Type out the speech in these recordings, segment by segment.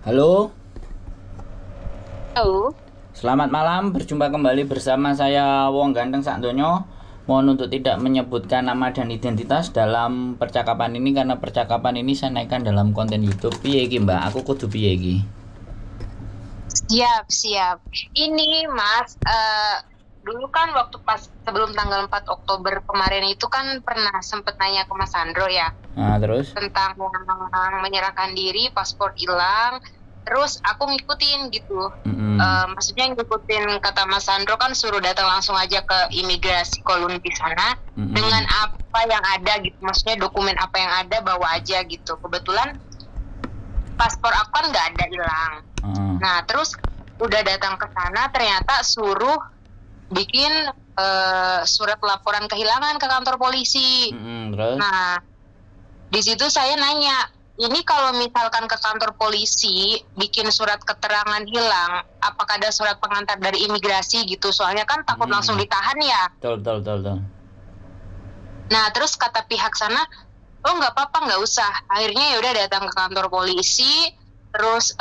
Halo, Halo. selamat malam. Berjumpa kembali bersama saya Wong Ganteng Sakdonyo. Mohon untuk tidak menyebutkan nama dan identitas dalam percakapan ini karena percakapan ini saya naikkan dalam konten YouTube. Piye iki, Mbak? Aku kudu piye iki? Siap. Ini Mas, dulu kan waktu pas sebelum tanggal 4 Oktober kemarin itu kan pernah sempet nanya ke Mas Sandro ya, Nah, terus? tentang menyerahkan diri, paspor hilang. Terus aku ngikutin gitu. Maksudnya ngikutin kata Mas Sandro kan suruh datang langsung aja ke imigrasi Kolun di sana dengan apa yang ada gitu. Maksudnya dokumen apa yang ada bawa aja gitu. Kebetulan paspor aku kan nggak ada hilang. Nah, terus udah datang ke sana ternyata suruh bikin surat laporan kehilangan ke kantor polisi. Terus? Nah, di situ saya nanya, ini kalau misalkan ke kantor polisi bikin surat keterangan hilang, apakah ada surat pengantar dari imigrasi gitu? Soalnya kan takut langsung ditahan ya. Betul. Nah, terus kata pihak sana, oh nggak apa-apa, nggak usah. Akhirnya ya udah datang ke kantor polisi, terus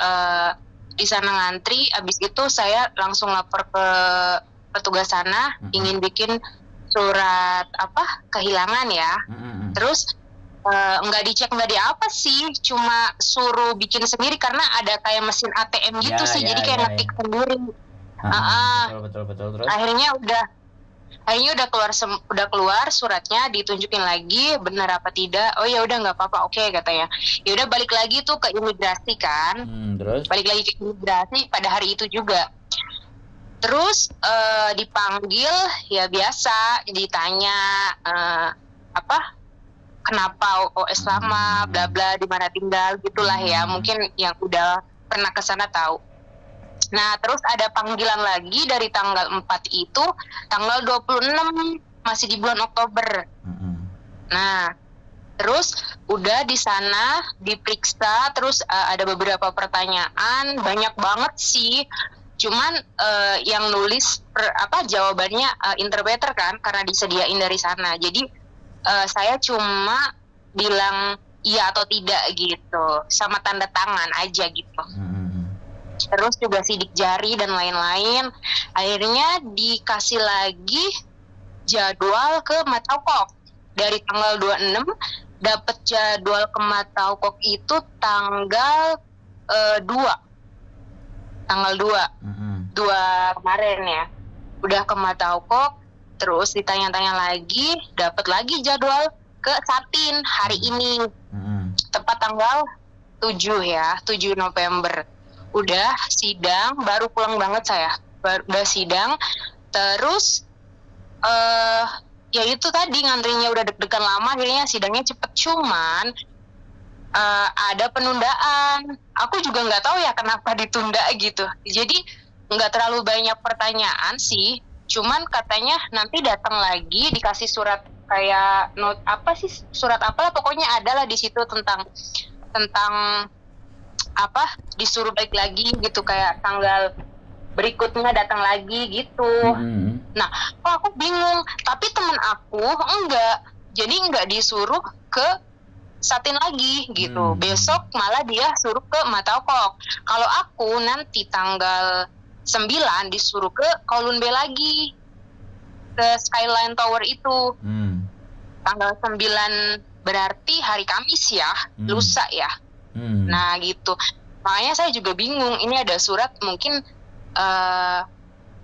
di sana ngantri. Abis itu saya langsung lapor ke petugas sana, ingin bikin surat kehilangan ya. Terus nggak dicek nggak di apa sih, cuma suruh bikin sendiri karena ada kayak mesin ATM gitu sih, jadi kayak ngetik sendiri. Betul. Terus? Akhirnya udah keluar suratnya, ditunjukin lagi benar apa tidak. Oh ya udah nggak apa-apa, oke katanya. Ya udah balik lagi tuh ke imigrasi kan. Terus? Balik lagi ke imigrasi pada hari itu juga. Terus dipanggil ya biasa, ditanya kenapa OS lama, bla bla, di mana tinggal gitulah ya. Mungkin yang udah pernah ke sana tahu. Nah, terus ada panggilan lagi dari tanggal 4 itu, tanggal 26, masih di bulan Oktober. Nah, terus udah di sana diperiksa, terus ada beberapa pertanyaan, banyak banget sih. Cuman yang nulis jawabannya interpreter kan, karena disediain dari sana. Jadi saya cuma bilang iya atau tidak gitu, sama tanda tangan aja gitu. Terus juga sidik jari dan lain-lain. Akhirnya dikasih lagi jadwal ke Mataukok. Dari tanggal 26 dapat jadwal ke Mataukok itu tanggal 2. Tanggal 2 kemarin ya. Udah ke Mataukok, terus ditanya-tanya lagi, dapat lagi jadwal ke Satin hari ini. Tepat tanggal 7 ya, 7 November. Udah sidang, baru pulang banget saya. Udah sidang, terus ya itu tadi ngantrinya udah deg-degan lama, akhirnya sidangnya cepet. Cuman ada penundaan. Aku juga nggak tahu ya kenapa ditunda gitu. Jadi nggak terlalu banyak pertanyaan sih. Cuman katanya nanti datang lagi dikasih surat kayak surat apalah, pokoknya adalah di situ tentang disuruh balik lagi gitu, kayak tanggal berikutnya datang lagi gitu. Nah, kok aku bingung, tapi temen aku enggak, jadi enggak disuruh ke Satin lagi gitu. Besok malah dia suruh ke Mataukok. Kalau aku nanti tanggal 9 disuruh ke Kowloon Bay lagi, ke Skyline Tower itu. Tanggal 9 berarti hari Kamis ya, lusa ya. Nah gitu, makanya saya juga bingung, ini ada surat mungkin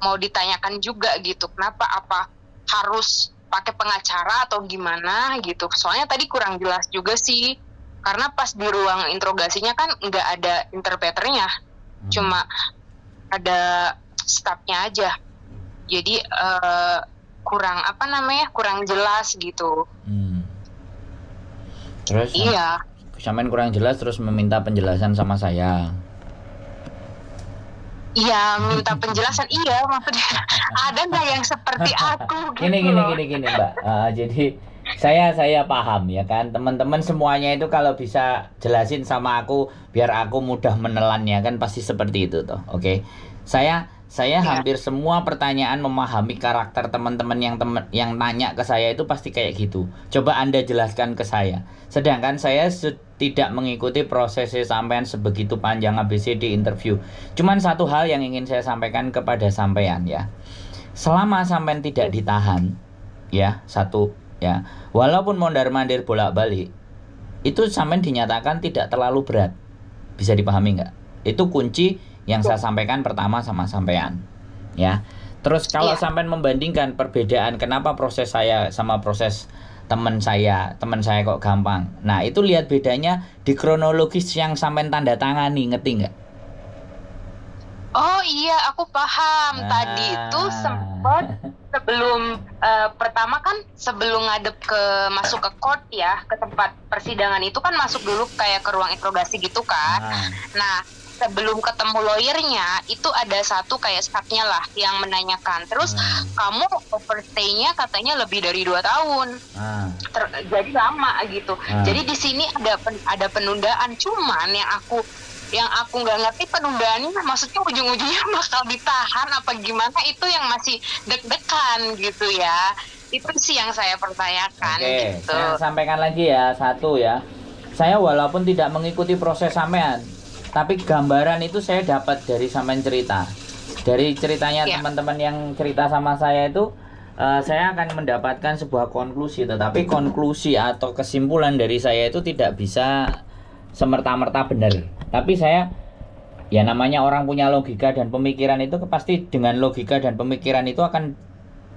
mau ditanyakan juga gitu, kenapa, apa harus pakai pengacara atau gimana gitu. Soalnya tadi kurang jelas juga sih, karena pas di ruang interogasinya kan nggak ada interpreternya, cuma ada stafnya aja. Jadi kurang jelas gitu. Terus? Iya. Sampean kurang jelas terus meminta penjelasan sama saya. Iya, minta penjelasan. Iya, maksudnya ada nggak yang seperti aku gitu. Gini Mbak. Jadi saya paham ya kan, teman-teman semuanya itu kalau bisa jelasin sama aku biar aku mudah menelannya kan pasti seperti itu toh. Oke. Saya saya hampir semua pertanyaan memahami karakter teman-teman yang nanya ke saya itu pasti kayak gitu. Coba Anda jelaskan ke saya. Sedangkan saya tidak mengikuti prosesnya sampean sebegitu panjang ABCD interview. Cuman satu hal yang ingin saya sampaikan kepada sampean ya. Selama sampean tidak ditahan, ya, satu ya, walaupun mondar-mandir bolak-balik, itu sampean dinyatakan tidak terlalu berat. Bisa dipahami nggak? Itu kunci yang saya sampaikan pertama sama sampean, ya. Terus kalau sampean membandingkan perbedaan kenapa proses saya sama proses teman saya kok gampang. Nah, itu lihat bedanya di kronologis yang sampean tanda tangani, ngerti nggak? Oh iya, aku paham. Tadi itu sempat sebelum pertama kan sebelum ngadep masuk ke court ya, ke tempat persidangan itu kan masuk dulu kayak ke ruang interogasi gitu kan. Nah, sebelum ketemu lawyernya itu ada satu kayak staffnya lah yang menanyakan. Terus kamu overstay-nya katanya lebih dari 2 tahun. Jadi lama gitu. Jadi di sini ada penundaan. Cuman yang aku nggak ngerti penundaannya maksudnya ujung-ujungnya bakal ditahan apa gimana, itu yang masih deg-degan gitu ya. Itu sih yang saya pertanyakan. Oke, gitu. saya sampaikan lagi ya, satu ya. Saya walaupun tidak mengikuti proses sampean, tapi gambaran itu saya dapat dari sampean cerita. Dari ceritanya teman-teman yang cerita sama saya itu, saya akan mendapatkan sebuah konklusi. Tetapi konklusi atau kesimpulan dari saya itu tidak bisa semerta-merta benar. Tapi saya, ya namanya orang punya logika dan pemikiran itu pasti dengan logika dan pemikiran itu akan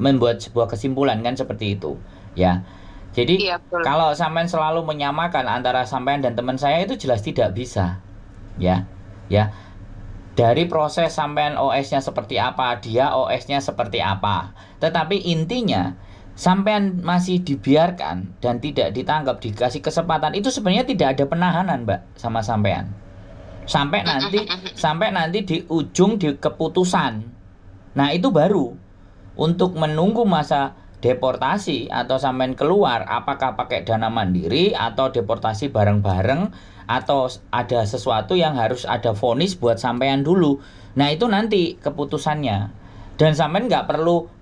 membuat sebuah kesimpulan kan seperti itu, ya. Jadi kalau sampean selalu menyamakan antara sampean dan teman saya itu jelas tidak bisa, ya. Dari proses sampean OS-nya seperti apa, dia OS-nya seperti apa. Tetapi intinya sampean masih dibiarkan dan tidak ditangkap, dikasih kesempatan, itu sebenarnya tidak ada penahanan, Mbak, sama sampean. Sampai nanti di ujung di keputusan. Nah, itu baru untuk menunggu masa deportasi atau sampean keluar, apakah pakai dana mandiri atau deportasi bareng-bareng atau ada sesuatu yang harus ada vonis buat sampean dulu. Nah, itu nanti keputusannya. Dan sampean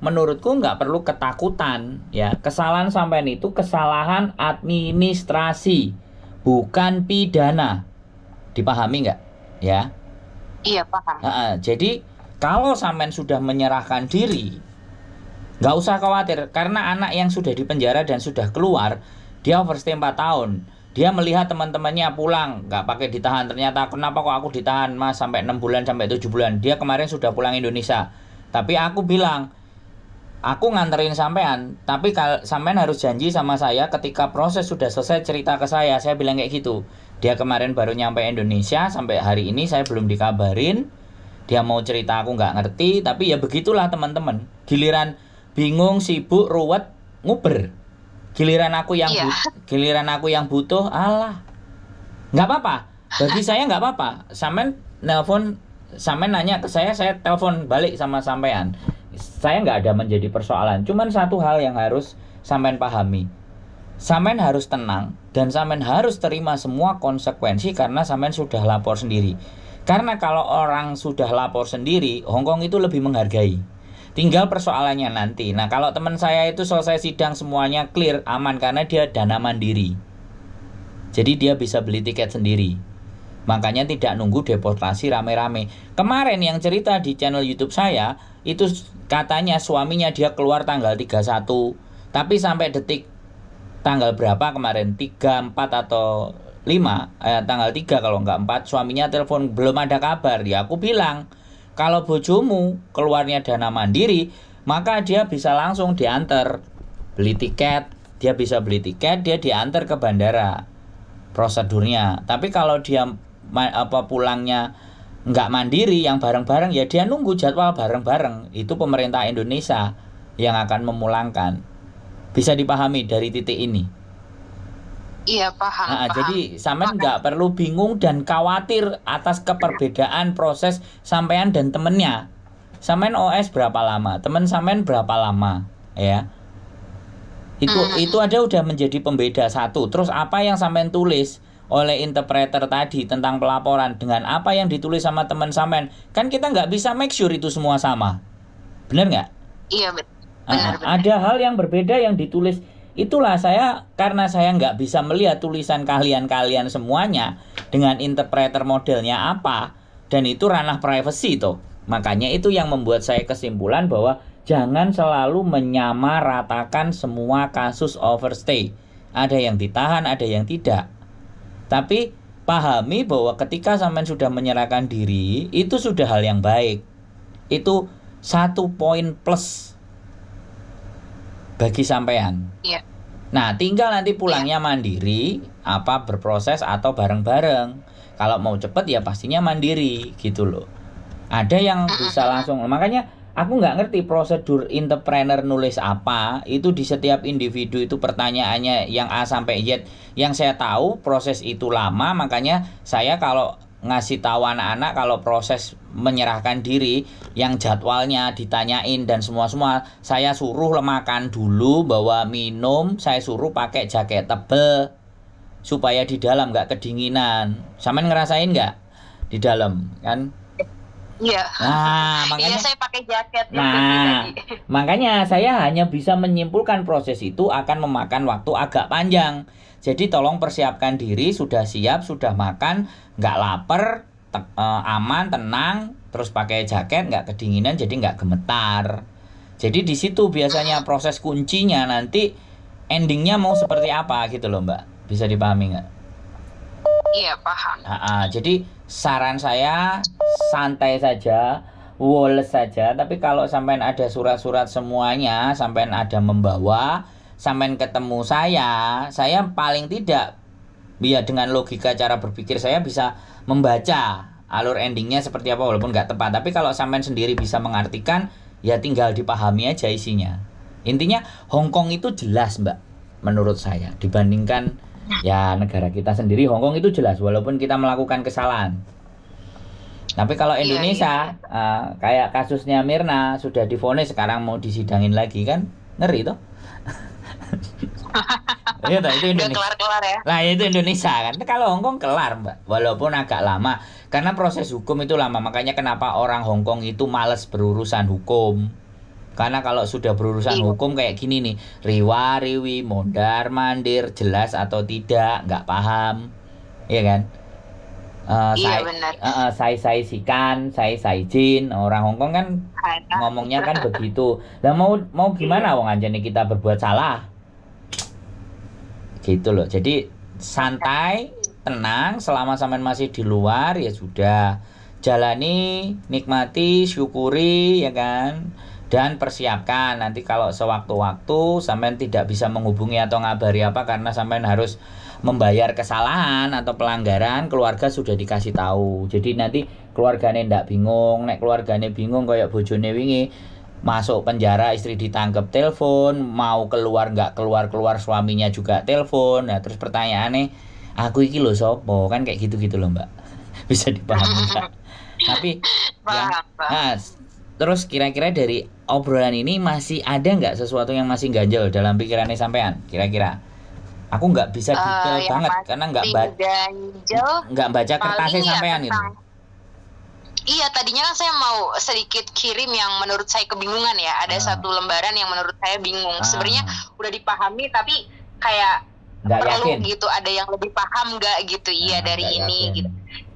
menurutku nggak perlu ketakutan, ya. Kesalahan sampean itu kesalahan administrasi, bukan pidana. Dipahami nggak? Ya. Iya, paham. Jadi kalau sampean sudah menyerahkan diri, nggak usah khawatir, karena anak yang sudah dipenjara dan sudah keluar, dia overstay 4 tahun. Dia melihat teman-temannya pulang, nggak pakai ditahan. Ternyata kenapa kok aku ditahan, Mas, sampai 6 bulan, sampai 7 bulan. Dia kemarin sudah pulang Indonesia. Tapi aku bilang, aku nganterin sampean, tapi sampean harus janji sama saya ketika proses sudah selesai cerita ke saya bilang kayak gitu. Dia kemarin baru nyampe Indonesia, sampai hari ini saya belum dikabarin. Dia mau cerita aku nggak ngerti, tapi ya begitulah teman-teman. Giliran bingung, sibuk, ruwet, nguber. Giliran aku yang butuh, alah. Nggak apa-apa. Bagi saya nggak apa-apa. Sampean nelpon, sampean nanya ke saya telepon balik sama sampean. Saya nggak ada menjadi persoalan. Cuman satu hal yang harus sampean pahami. Sampean harus tenang dan sampean harus terima semua konsekuensi karena sampean sudah lapor sendiri. Karena kalau orang sudah lapor sendiri, Hongkong itu lebih menghargai. Tinggal persoalannya nanti. Nah, kalau teman saya itu selesai sidang semuanya clear, aman karena dia dana mandiri. Jadi dia bisa beli tiket sendiri. Makanya tidak nunggu deportasi rame-rame. Kemarin yang cerita di channel YouTube saya, itu katanya suaminya dia keluar tanggal 31. Tapi sampai detik tanggal berapa kemarin, 3, 4 atau 5, tanggal 3 kalau enggak 4, suaminya telepon belum ada kabar. Ya aku bilang, kalau bojomu keluarnya dana mandiri, maka dia bisa langsung diantar beli tiket. Dia bisa beli tiket, dia diantar ke bandara prosedurnya. Tapi kalau dia pulangnya nggak mandiri yang bareng-bareng, ya dia nunggu jadwal bareng-bareng. Itu pemerintah Indonesia yang akan memulangkan. Bisa dipahami dari titik ini? Iya, paham. Jadi sampean nggak perlu bingung dan khawatir atas keperbedaan proses sampean dan temennya. Sampean OS berapa lama, temen sampean berapa lama, ya? Itu aja udah menjadi pembeda satu. Terus apa yang sampean tulis, oleh interpreter tadi tentang pelaporan dengan apa yang ditulis sama teman sampean, kan kita nggak bisa make sure itu semua sama. Bener nggak? Iya, benar. Ada hal yang berbeda yang ditulis. Itulah karena saya nggak bisa melihat tulisan kalian semuanya dengan interpreter modelnya apa, dan itu ranah privacy toh. Makanya itu yang membuat saya kesimpulan bahwa jangan selalu menyamaratakan semua kasus overstay. Ada yang ditahan, ada yang tidak. Tapi pahami bahwa ketika sampean sudah menyerahkan diri, itu sudah hal yang baik. Itu 1 poin plus bagi sampean. Iya. Nah, tinggal nanti pulangnya mandiri, apa berproses atau bareng-bareng. Kalau mau cepet ya pastinya mandiri gitu loh. Ada yang bisa langsung, makanya aku nggak ngerti prosedur entrepreneur nulis apa. Itu di setiap individu itu pertanyaannya yang A sampai Z. Yang saya tahu proses itu lama, makanya saya kalau ngasih tahu anak-anak kalau proses menyerahkan diri yang jadwalnya ditanyain dan semua saya suruh makan dulu, bawa minum, saya suruh pakai jaket tebel supaya di dalam nggak kedinginan. Sampean ngerasain nggak di dalam kan? Iya. Nah, makanya saya pakai jaket. Nah, makanya saya hanya bisa menyimpulkan proses itu akan memakan waktu agak panjang. Jadi tolong persiapkan diri, sudah siap, sudah makan, nggak lapar, aman, tenang, terus pakai jaket, nggak kedinginan, jadi nggak gemetar. Jadi di situ biasanya proses kuncinya, nanti endingnya mau seperti apa gitu loh Mbak. Bisa dipahami nggak? Iya, paham. Jadi saran saya santai saja, woles saja. Tapi kalau sampean ada surat-surat semuanya, sampean ada membawa, sampean ketemu saya paling tidak ya dengan logika cara berpikir saya bisa membaca alur endingnya seperti apa walaupun nggak tepat. Tapi kalau sampean sendiri bisa mengartikan, ya tinggal dipahami aja isinya. Intinya Hongkong itu jelas Mbak, menurut saya dibandingkan ya negara kita sendiri. Hongkong itu jelas walaupun kita melakukan kesalahan. Tapi kalau Indonesia kayak kasusnya Mirna sudah divonis, sekarang mau disidangin lagi kan, ngeri tuh. Itu Indonesia. Kelar-kelar ya. Nah itu Indonesia kan. Kalau Hongkong kelar Mbak, walaupun agak lama karena proses hukum itu lama. Makanya kenapa orang Hongkong itu malas berurusan hukum. Karena kalau sudah berurusan hukum kayak gini nih, riwa-riwi, mondar-mandir, jelas atau tidak, nggak paham, iya kan? Saya sikan, saya jin. Orang Hongkong kan ngomongnya kan begitu. Lah mau gimana wong anjane kita berbuat salah? Gitu loh. Jadi santai, tenang, selama sampean masih di luar ya sudah. Jalani, nikmati, syukuri ya kan. Dan persiapkan nanti kalau sewaktu-waktu sampean tidak bisa menghubungi atau ngabari apa karena sampean harus membayar kesalahan atau pelanggaran, keluarga sudah dikasih tahu. Jadi nanti keluargane ndak bingung, nek keluargane bingung kayak bojone wingi masuk penjara, istri ditangkap, telepon, mau keluar nggak keluar suaminya juga telepon. Nah terus pertanyaannya, aku iki lho sopo, kan kayak gitu loh Mbak. Bisa dipahami Mbak. Tapi terus kira-kira dari obrolan ini masih ada nggak sesuatu yang masih ganjel dalam pikirannya sampean? Kira-kira? Aku nggak bisa detail banget karena nggak baca kertasnya sampean gitu. Iya, tadinya kan saya mau sedikit kirim yang menurut saya kebingungan ya. Ada satu lembaran yang menurut saya bingung. Sebenarnya udah dipahami tapi kayak nggak perlu yakin gitu. Ada yang lebih paham nggak gitu? Iya dari ini yakin. Gitu.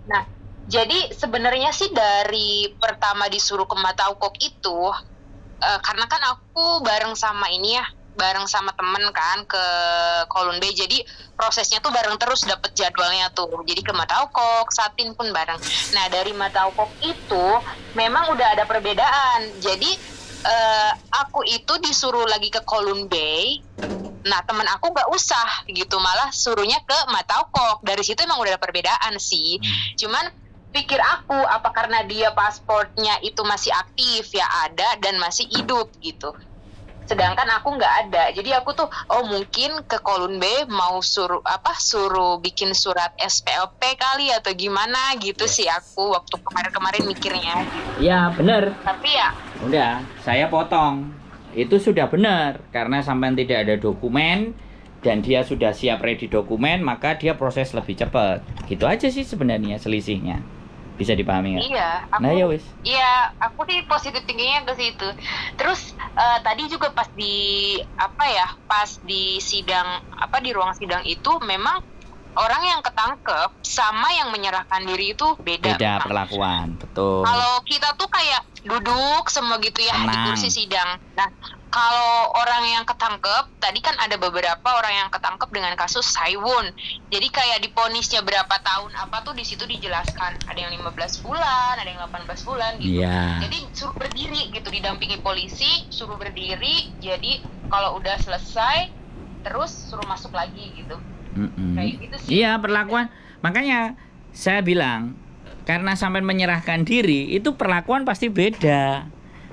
Nah, jadi sebenarnya sih dari pertama disuruh ke Mataukok itu karena kan aku bareng sama temen kan ke Kowloon Bay, jadi prosesnya tuh bareng terus dapet jadwalnya tuh, jadi ke Mataukok, Satin pun bareng. Nah dari Mataukok itu memang udah ada perbedaan, jadi aku itu disuruh lagi ke Kowloon Bay. Nah temen aku nggak usah gitu, malah suruhnya ke Mataukok. Dari situ emang udah ada perbedaan sih. Cuman pikir aku apa karena dia pasportnya itu masih aktif ya ada dan masih hidup gitu. Sedangkan aku nggak ada, jadi aku tuh mungkin ke Kowloon Bay mau suruh bikin surat SPLP kali atau gimana gitu sih aku waktu kemarin mikirnya. Iya bener. Tapi ya udah saya potong, itu sudah benar karena sampai tidak ada dokumen dan dia sudah siap ready dokumen, maka dia proses lebih cepat. Gitu aja sih sebenarnya selisihnya. Bisa dipahami nggak? Iya, Nah ya wis. Iya, aku sih positif tingginya ke situ. Terus tadi juga pas di pas di sidang di ruang sidang itu memang orang yang ketangkep sama yang menyerahkan diri itu beda. Beda perlakuan, betul. Kalau kita tuh kayak duduk semua gitu ya di kursi sidang. Nah, kalau orang yang ketangkep, tadi kan ada beberapa orang yang ketangkep dengan kasus Saiwon. Jadi kayak diponisnya berapa tahun apa tuh di situ dijelaskan. Ada yang 15 bulan, ada yang 18 bulan gitu. Yeah. Jadi suruh berdiri gitu, didampingi polisi, suruh berdiri. Jadi kalau udah selesai terus suruh masuk lagi gitu. Kayak gitu sih. Iya, perlakuan. Makanya saya bilang karena sampai menyerahkan diri itu perlakuan pasti beda.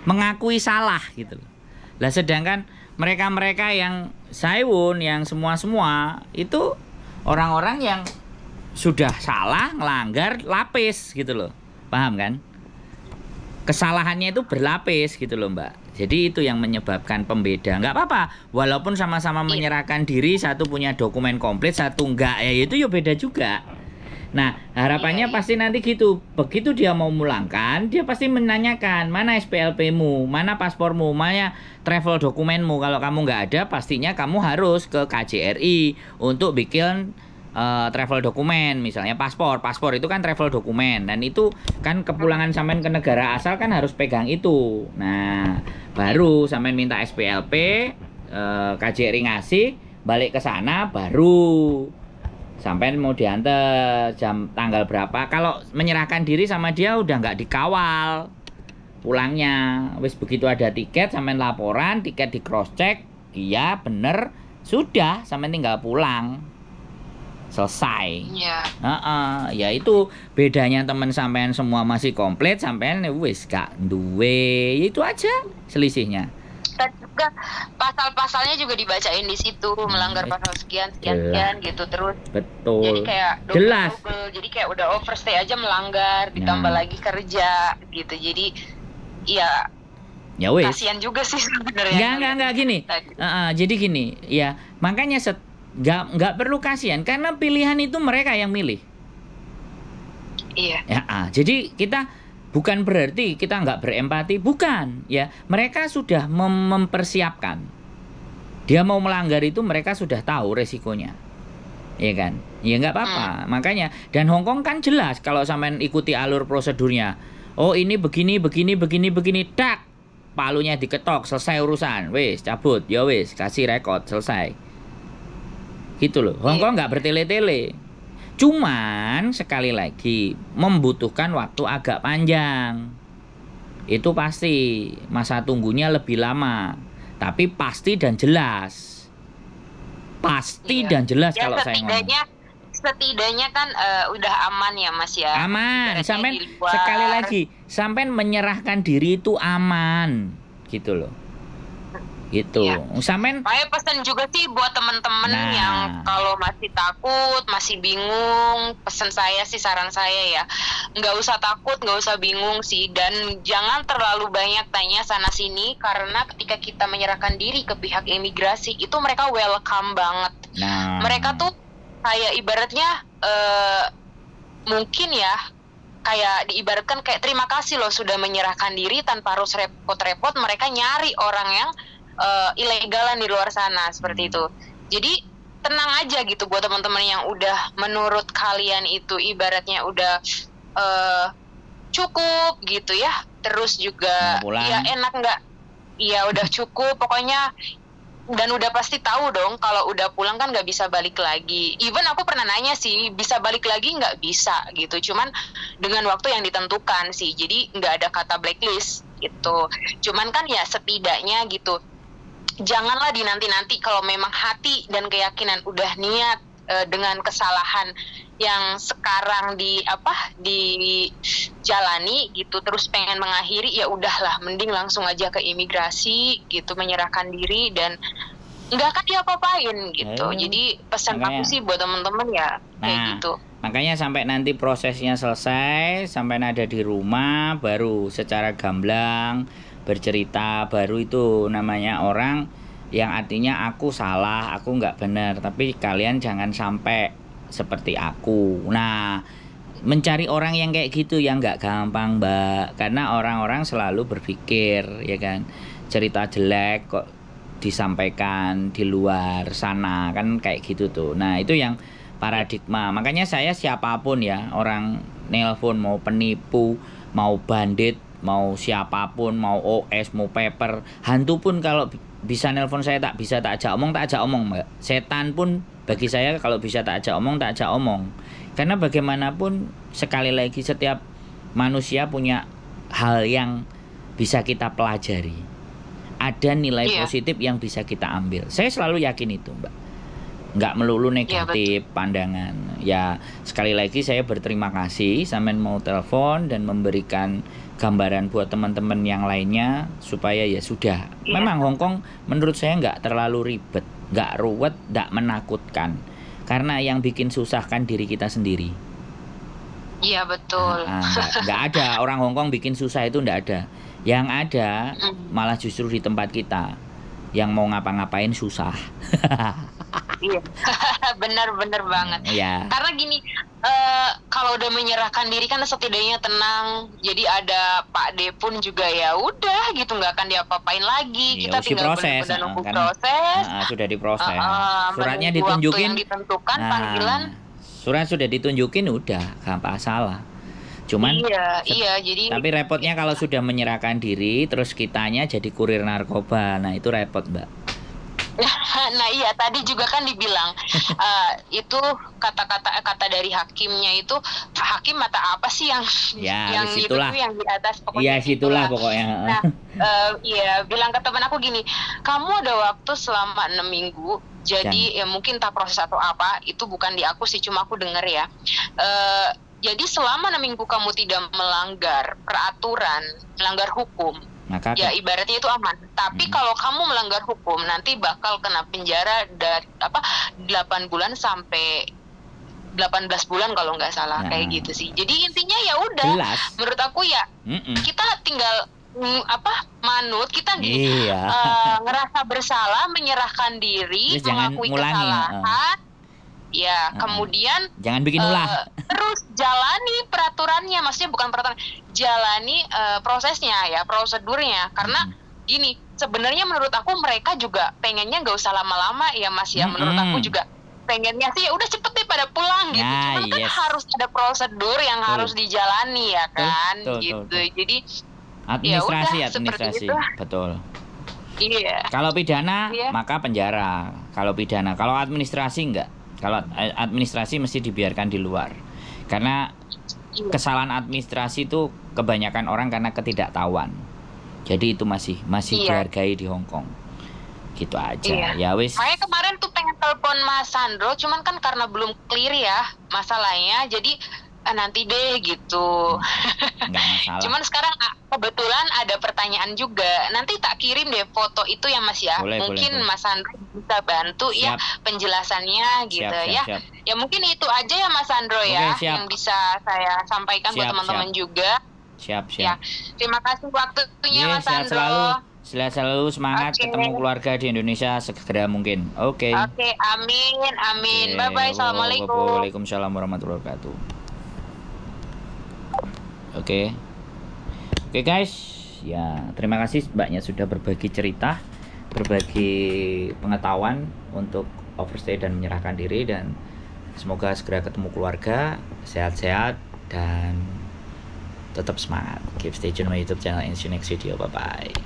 Mengakui salah gitu loh. Lah sedangkan mereka-mereka yang Saiwon, yang semua itu orang-orang yang sudah salah, ngelanggar, lapis gitu loh. Paham kan? Kesalahannya itu berlapis gitu loh, Mbak. Jadi itu yang menyebabkan pembeda. Nggak apa-apa, walaupun sama-sama menyerahkan diri, satu punya dokumen komplit, satu enggak, ya itu ya beda juga. Nah, harapannya pasti nanti gitu. Begitu dia mau mulangkan, dia pasti menanyakan, mana SPLP-mu, mana paspormu, mana travel dokumenmu. Kalau kamu nggak ada, pastinya kamu harus ke KJRI untuk bikin travel dokumen, misalnya paspor itu kan travel dokumen, dan itu kan kepulangan sampean ke negara asal kan harus pegang itu. Nah, baru sampean minta SPLP, KJRI ngasih, balik ke sana, baru sampean mau diantar jam tanggal berapa. Kalau menyerahkan diri sama dia udah nggak dikawal pulangnya, wis begitu ada tiket sampean laporan, tiket di cross check, iya bener, sudah sampean tinggal pulang. Selesai. Ya itu bedanya teman sampean semua masih komplit, sampean wis gak duwe, itu aja selisihnya. Dan juga pasal-pasalnya juga dibacain di situ, melanggar pasal sekian gitu terus. Betul. Jadi kayak jelas. Jadi kayak udah overstay aja melanggar, ditambah lagi kerja gitu. Jadi ya wis. Kasihan juga sih sebenarnya. Enggak gini. Jadi gini, ya makanya nggak perlu kasihan karena pilihan itu mereka yang milih. Iya. Jadi kita bukan berarti kita nggak berempati, bukan ya. Mereka sudah mempersiapkan. Dia mau melanggar itu mereka sudah tahu resikonya, ya kan? Ya nggak apa-apa. Makanya dan Hong Kong kan jelas kalau sampean ikuti alur prosedurnya. Oh ini begini, tak palunya diketok, selesai urusan, wis cabut, ya wis kasih rekod, selesai. Gitu loh. Hong Kong nggak bertele-tele. Cuman sekali lagi membutuhkan waktu agak panjang. Itu pasti masa tunggunya lebih lama. Tapi pasti dan jelas. Dan jelas kalau saya ngomong. Setidaknya kan udah aman ya Mas ya. Aman. Sampai sekali lagi, sampai menyerahkan diri itu aman. Gitu loh. Gitu. Sampean saya pesan juga sih buat teman-teman yang kalau masih takut, masih bingung, saran saya ya, nggak usah takut, nggak usah bingung sih, dan jangan terlalu banyak tanya sana sini, karena ketika kita menyerahkan diri ke pihak imigrasi itu mereka welcome banget. Mereka tuh kayak ibaratnya mungkin ya kayak diibaratkan kayak terima kasih loh sudah menyerahkan diri tanpa harus repot-repot, mereka nyari orang yang ilegalan di luar sana seperti itu. Jadi tenang aja gitu buat teman-teman yang udah menurut kalian itu ibaratnya udah cukup gitu ya. Terus juga ya enak nggak? Ya udah cukup pokoknya, dan udah pasti tahu dong kalau udah pulang kan nggak bisa balik lagi. Even aku pernah nanya sih, bisa balik lagi nggak bisa gitu. Cuman dengan waktu yang ditentukan sih. Jadi nggak ada kata blacklist gitu. Cuman kan ya setidaknya gitu. Janganlah dinanti-nanti kalau memang hati dan keyakinan udah niat dengan kesalahan yang sekarang dijalani gitu terus pengen mengakhiri, ya udahlah mending langsung aja ke imigrasi gitu, menyerahkan diri dan nggak akan diapa-apain gitu. Jadi pesan aku sih buat teman-teman ya kayak gitu. Makanya sampai nanti prosesnya selesai, sampai ada di rumah baru secara gamblang bercerita, baru itu namanya orang yang artinya aku salah, aku nggak benar, tapi kalian jangan sampai seperti aku. Nah, mencari orang yang kayak gitu yang nggak gampang, Mbak, karena orang-orang selalu berpikir, ya kan, cerita jelek kok disampaikan di luar sana, kan kayak gitu tuh. Nah, itu yang paradigma. Makanya saya siapapun ya, orang nelpon mau penipu, mau bandit, mau siapapun, mau OS, mau paper, hantu pun kalau bisa nelpon saya tak ajak omong, Mbak. Setan pun bagi saya kalau bisa tak ajak omong. Karena bagaimanapun sekali lagi setiap manusia punya hal yang bisa kita pelajari. Ada nilai positif yang bisa kita ambil. Saya selalu yakin itu, Mbak. Nggak melulu negatif pandangan. Ya, sekali lagi saya berterima kasih sampean mau telepon dan memberikan gambaran buat teman-teman yang lainnya supaya ya sudah. Memang Hongkong menurut saya nggak terlalu ribet, nggak ruwet, nggak menakutkan. Karena yang bikin susah kan diri kita sendiri. Iya, betul. Nggak ada orang Hongkong bikin susah, itu nggak ada. Yang ada malah justru di tempat kita yang mau ngapa-ngapain susah. Iya, benar-benar banget. Iya. Karena gini, kalau udah menyerahkan diri kan setidaknya tenang. Jadi ada Pak D pun juga ya udah gitu, nggak akan diapa-apain lagi. Kita tinggal benar-benar nunggu proses. Sudah diproses. Suratnya ditunjukin. ditunjukin. Yang ditentukan panggilan. Surat sudah ditunjukin udah, gampang salah. Cuman iya, jadi tapi repotnya kalau sudah menyerahkan diri terus kitanya jadi kurir narkoba. Nah, itu repot, Mbak. Nah iya, tadi juga kan dibilang itu kata dari hakimnya itu, hakim mata apa sih yang yang itu yang di atas pokoknya. Iya, situlah pokoknya. Nah, iya, bilang ke teman aku gini, kamu ada waktu selama 6 minggu. Jadi ya mungkin tak proses atau apa, itu bukan di aku sih, cuma aku dengar ya. Jadi selama 6 minggu kamu tidak melanggar peraturan, melanggar hukum, maka ya ibaratnya itu aman. Tapi kalau kamu melanggar hukum nanti bakal kena penjara dari 8 bulan sampai 18 bulan kalau nggak salah, kayak gitu sih. Jadi intinya ya udah, menurut aku ya kita tinggal manut, kita ngerasa bersalah, menyerahkan diri, mengakui kesalahan. Ya, kemudian jangan bikin ulah. Terus jalani peraturannya, maksudnya bukan peraturan, jalani prosesnya ya, prosedurnya. Karena gini, sebenarnya menurut aku mereka juga pengennya nggak usah lama-lama ya, Mas ya. Menurut aku juga pengennya sih ya udah cepet deh pada pulang gitu. Cuman kan harus ada prosedur yang harus dijalani ya kan, gitu. Jadi administrasi, betul. Iya. Kalau pidana maka penjara. Kalau administrasi enggak. Kalau administrasi mesti dibiarkan di luar. Karena kesalahan administrasi itu kebanyakan orang karena ketidaktahuan. Jadi itu masih dihargai di Hongkong. Gitu aja. Ya wis. Saya kemarin tuh pengen telepon Mas Sandro, cuman kan karena belum clear ya masalahnya. Jadi nanti deh gitu. Nggak masalah. Cuman sekarang kebetulan ada pertanyaan juga. Nanti tak kirim deh foto itu ya, Mas ya. Mungkin Mas Sandro bisa bantu ya penjelasannya gitu ya. Ya mungkin itu aja ya Mas Sandro ya yang bisa saya sampaikan buat teman-teman juga. Siap. Ya. Terima kasih waktunya Mas Sandro. Sehat selalu, semangat ketemu keluarga di Indonesia segera mungkin. Oke, amin. Bye-bye. Assalamualaikum. Waalaikumsalam warahmatullahi wabarakatuh. Oke guys, ya terima kasih mbaknya sudah berbagi cerita, berbagi pengetahuan untuk overstay dan menyerahkan diri, dan semoga segera ketemu keluarga, sehat-sehat dan tetap semangat. Keep stay tune my YouTube channel and see you next video. Bye bye.